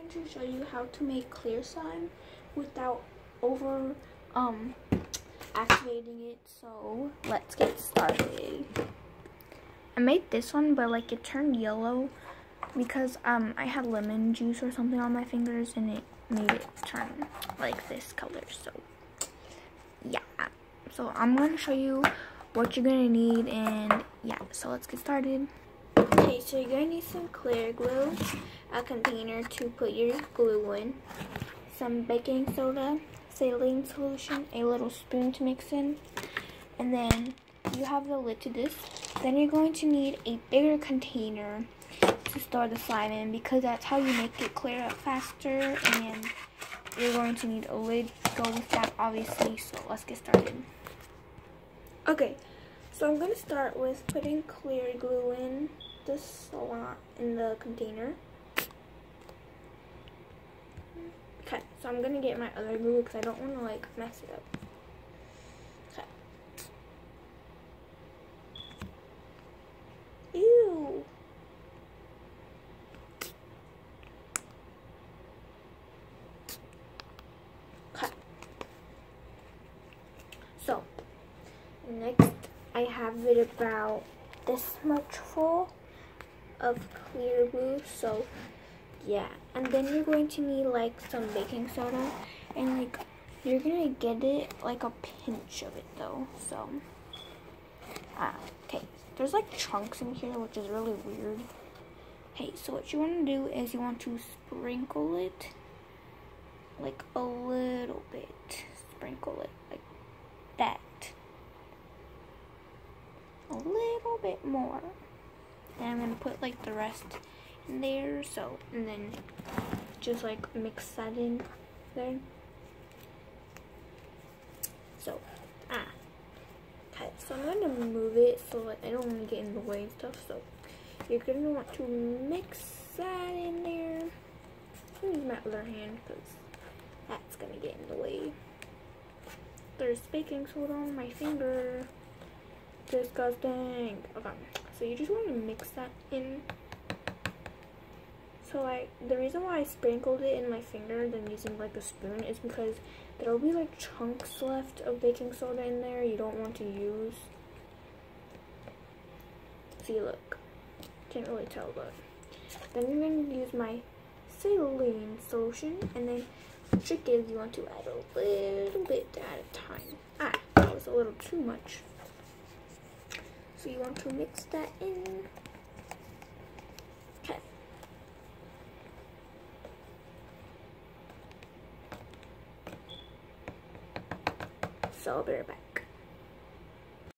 going to show you how to make clear slime without over activating it. So let's get started. I made this one, but like it turned yellow because I had lemon juice or something on my fingers and it made it turn like this color. So yeah, so I'm going to show you what you're going to need, and yeah, so let's get started. Okay, so you're going to need some clear glue, a container to put your glue in, some baking soda, saline solution, a little spoon to mix in, and then you have the lid to this. Then you're going to need a bigger container to store the slime in because that's how you make it clear up faster, and you're going to need a lid to go with that, obviously. So let's get started. Okay, so I'm going to start with putting clear glue in the slot in the container. Okay, so I'm going to get my other glue because I don't want to like mess it up. Okay. Ew. Okay. So next, I have it about this much full of clear glue. So yeah, and then you're going to need like some baking soda, and like you're gonna get it like a pinch of it though. So okay, there's like chunks in here, which is really weird. Okay, so what you want to do is you want to sprinkle it like a little bit. Sprinkle it like that. A little bit more. And I'm going to put like the rest in there. So, and then just like mix that in there. So, okay, so I'm going to move it so that I don't want to get in the way and stuff. So, you're going to want to mix that in there. I'm going to use my other hand because that's going to get in the way. There's baking soda on my finger. Disgusting. Okay, so you just want to mix that in. So the reason why I sprinkled it in my finger than using like a spoon is because there will be like chunks left of baking soda in there you don't want to use. See, look, can't really tell, but then you're going to use my saline solution, and then the trick is you want to add a little bit at a time. That was a little too much. So you want to mix that in. Okay. So I'll be right back.